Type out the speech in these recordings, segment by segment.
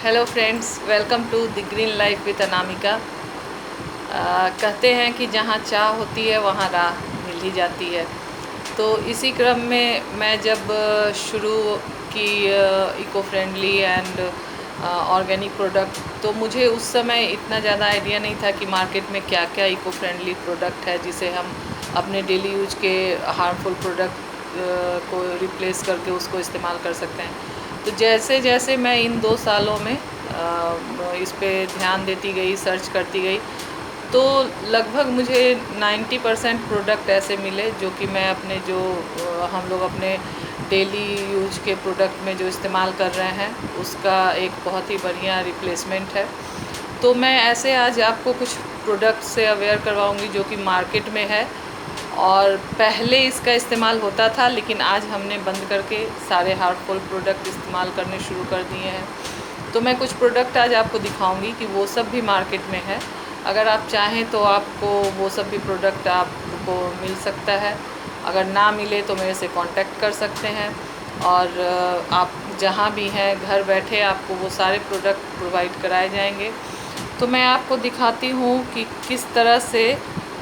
Hello friends, welcome to the green life with Anamika. कहते हैं कि जहाँ चाह होती है वहाँ राह मिल ही जाती है। तो इसी क्रम में मैं जब शुरू की eco friendly and organic product, तो मुझे उस समय इतना ज़्यादा आइडिया नहीं था कि मार्केट में क्या क्या इको फ्रेंडली प्रोडक्ट है जिसे हम अपने डेली यूज के हार्मफुल प्रोडक्ट को रिप्लेस करके उसको इस्तेमाल कर सकते हैं। तो जैसे जैसे मैं इन 2 सालों में इस पे ध्यान देती गई, सर्च करती गई, तो लगभग मुझे 90% प्रोडक्ट ऐसे मिले जो कि मैं अपने जो हम लोग अपने डेली यूज के प्रोडक्ट में जो इस्तेमाल कर रहे हैं उसका एक बहुत ही बढ़िया रिप्लेसमेंट है। तो मैं ऐसे आज आपको कुछ प्रोडक्ट से अवेयर करवाऊंगी जो कि मार्केट में है और पहले इसका इस्तेमाल होता था, लेकिन आज हमने बंद करके सारे हार्मफुल प्रोडक्ट इस्तेमाल करने शुरू कर दिए हैं। तो मैं कुछ प्रोडक्ट आज आपको दिखाऊंगी कि वो सब भी मार्केट में है। अगर आप चाहें तो आपको वो सब भी प्रोडक्ट आपको मिल सकता है। अगर ना मिले तो मेरे से कांटेक्ट कर सकते हैं और आप जहाँ भी हैं घर बैठे आपको वो सारे प्रोडक्ट प्रोवाइड कराए जाएंगे। तो मैं आपको दिखाती हूँ कि किस तरह से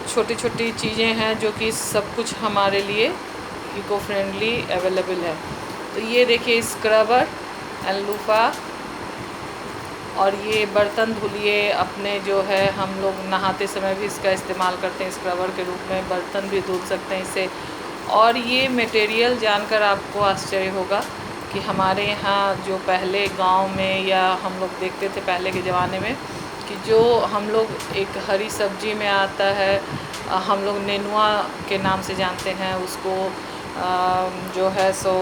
छोटी छोटी चीज़ें हैं जो कि सब कुछ हमारे लिए इको फ्रेंडली अवेलेबल है। तो ये देखिए, स्क्रबर एंड लूफा, और ये बर्तन धुलिए अपने जो है, हम लोग नहाते समय भी इसका इस्तेमाल करते हैं स्क्रबर के रूप में, बर्तन भी धुल सकते हैं इससे। और ये मटेरियल जानकर आपको आश्चर्य होगा कि हमारे यहाँ जो पहले गांव में या हम लोग देखते थे पहले के ज़माने में कि जो हम लोग एक हरी सब्जी में आता है, हम लोग नेनुआ के नाम से जानते हैं उसको, जो है सो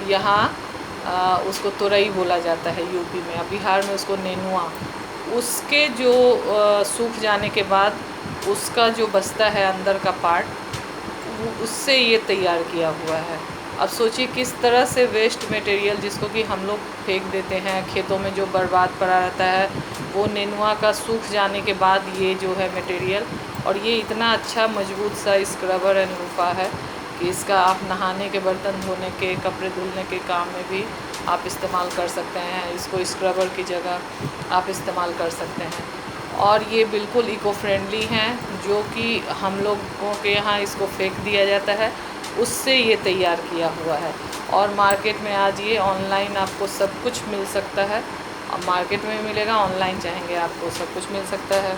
यहाँ उसको तुरई बोला जाता है यूपी में, अब बिहार में उसको नेनुआ। उसके जो सूख जाने के बाद उसका जो बचता है अंदर का पार्ट, उससे ये तैयार किया हुआ है। अब सोचिए किस तरह से वेस्ट मटेरियल जिसको कि हम लोग फेंक देते हैं खेतों में, जो बर्बाद पड़ा रहता है, वो नेनुआ का सूख जाने के बाद ये जो है मटेरियल, और ये इतना अच्छा मजबूत सा स्क्रबर एंड लूफा है कि इसका आप नहाने के, बर्तन धोने के, कपड़े धुलने के काम में भी आप इस्तेमाल कर सकते हैं। इसको स्क्रबर की जगह आप इस्तेमाल कर सकते हैं। और ये बिल्कुल इको फ्रेंडली हैं, जो कि हम लोगों के यहाँ इसको फेंक दिया जाता है, उससे ये तैयार किया हुआ है। और मार्केट में आज ये ऑनलाइन आपको सब कुछ मिल सकता है। और मार्केट में मिलेगा, ऑनलाइन चाहेंगे आपको सब कुछ मिल सकता है।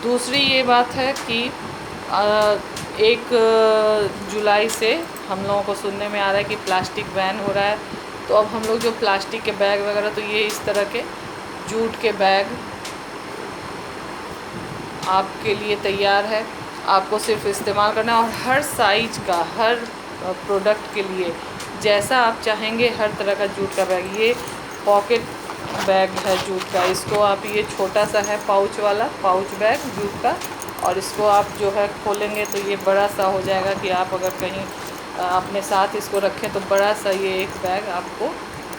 दूसरी ये बात है कि 1 जुलाई से हम लोगों को सुनने में आ रहा है कि प्लास्टिक बैन हो रहा है। तो अब हम लोग जो प्लास्टिक के बैग वगैरह, तो ये इस तरह के जूट के बैग आपके लिए तैयार है। आपको सिर्फ इस्तेमाल करना है, और हर साइज का, हर प्रोडक्ट के लिए जैसा आप चाहेंगे हर तरह का जूट का बैग। ये पॉकेट बैग है जूट का, इसको आप, ये छोटा सा है पाउच वाला पाउच बैग जूट का, और इसको आप जो है खोलेंगे तो ये बड़ा सा हो जाएगा कि आप अगर कहीं अपने साथ इसको रखें तो बड़ा सा ये एक बैग आपको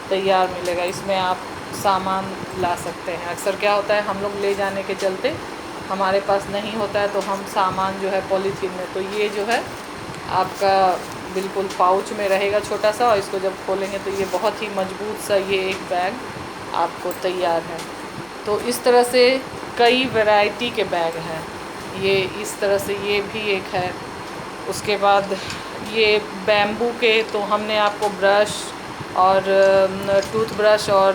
तैयार मिलेगा। इसमें आप सामान ला सकते हैं। अक्सर क्या होता है, हम लोग ले जाने के चलते हमारे पास नहीं होता है, तो हम सामान जो है पॉलीथीन में, तो ये जो है आपका बिल्कुल पाउच में रहेगा छोटा सा, और इसको जब खोलेंगे तो ये बहुत ही मजबूत सा ये एक बैग आपको तैयार है। तो इस तरह से कई वैरायटी के बैग हैं। ये इस तरह से ये भी एक है। उसके बाद ये बैम्बू के, तो हमने आपको ब्रश और टूथब्रश और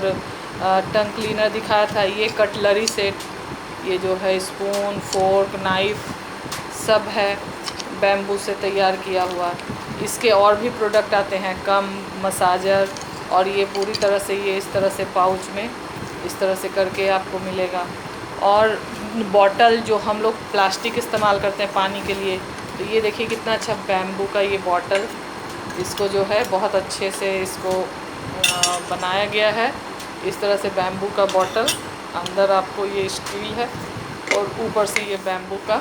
टंग क्लीनर दिखाया था। ये कटलरी सेट, ये जो है स्पून, फोर्क, नाइफ सब है बैम्बू से तैयार किया हुआ। इसके और भी प्रोडक्ट आते हैं, कम, मसाजर, और ये पूरी तरह से ये इस तरह से पाउच में इस तरह से करके आपको मिलेगा। और बॉटल जो हम लोग प्लास्टिक इस्तेमाल करते हैं पानी के लिए, तो ये देखिए कितना अच्छा बैम्बू का ये बॉटल, इसको जो है बहुत अच्छे से इसको बनाया गया है। इस तरह से बैम्बू का बॉटल, अंदर आपको ये स्टील है और ऊपर से ये बैम्बू का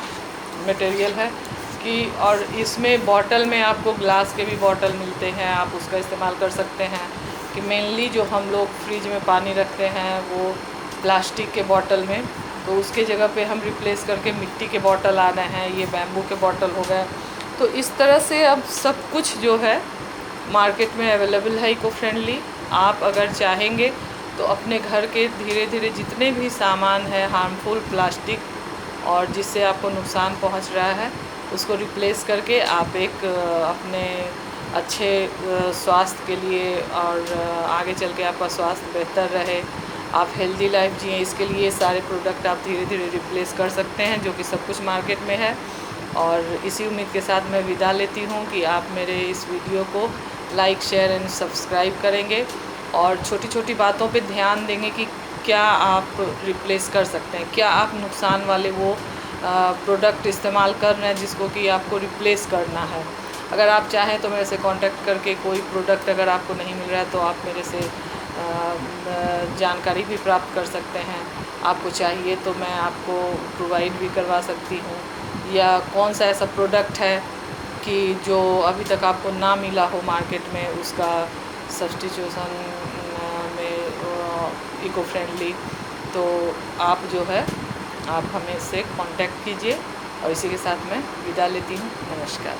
मटेरियल है कि, और इसमें बॉटल में आपको ग्लास के भी बॉटल मिलते हैं, आप उसका इस्तेमाल कर सकते हैं। कि मेनली जो हम लोग फ्रिज में पानी रखते हैं वो प्लास्टिक के बॉटल में, तो उसके जगह पे हम रिप्लेस करके मिट्टी के बॉटल आ रहे हैं, ये बैम्बू के बॉटल हो गए। तो इस तरह से अब सब कुछ जो है मार्केट में अवेलेबल है इको फ्रेंडली। आप अगर चाहेंगे तो अपने घर के धीरे धीरे जितने भी सामान है हार्मफुल प्लास्टिक और जिससे आपको नुकसान पहुंच रहा है उसको रिप्लेस करके आप एक अपने अच्छे स्वास्थ्य के लिए और आगे चल के आपका स्वास्थ्य बेहतर रहे, आप हेल्दी लाइफ जिए, इसके लिए सारे प्रोडक्ट आप धीरे धीरे रिप्लेस कर सकते हैं जो कि सब कुछ मार्केट में है। और इसी उम्मीद के साथ मैं विदा लेती हूँ कि आप मेरे इस वीडियो को लाइक शेयर एंड सब्सक्राइब करेंगे और छोटी छोटी बातों पे ध्यान देंगे कि क्या आप रिप्लेस कर सकते हैं, क्या आप नुकसान वाले वो प्रोडक्ट इस्तेमाल कर रहे हैं जिसको कि आपको रिप्लेस करना है। अगर आप चाहें तो मेरे से कांटेक्ट करके कोई प्रोडक्ट अगर आपको नहीं मिल रहा है तो आप मेरे से जानकारी भी प्राप्त कर सकते हैं। आपको चाहिए तो मैं आपको प्रोवाइड भी करवा सकती हूँ, या कौन सा ऐसा प्रोडक्ट है कि जो अभी तक आपको ना मिला हो मार्केट में, उसका सब्स्टिट्यूशन में इको फ्रेंडली, तो आप जो है आप हमें से कांटेक्ट कीजिए। और इसी के साथ मैं विदा लेती हूँ। नमस्कार।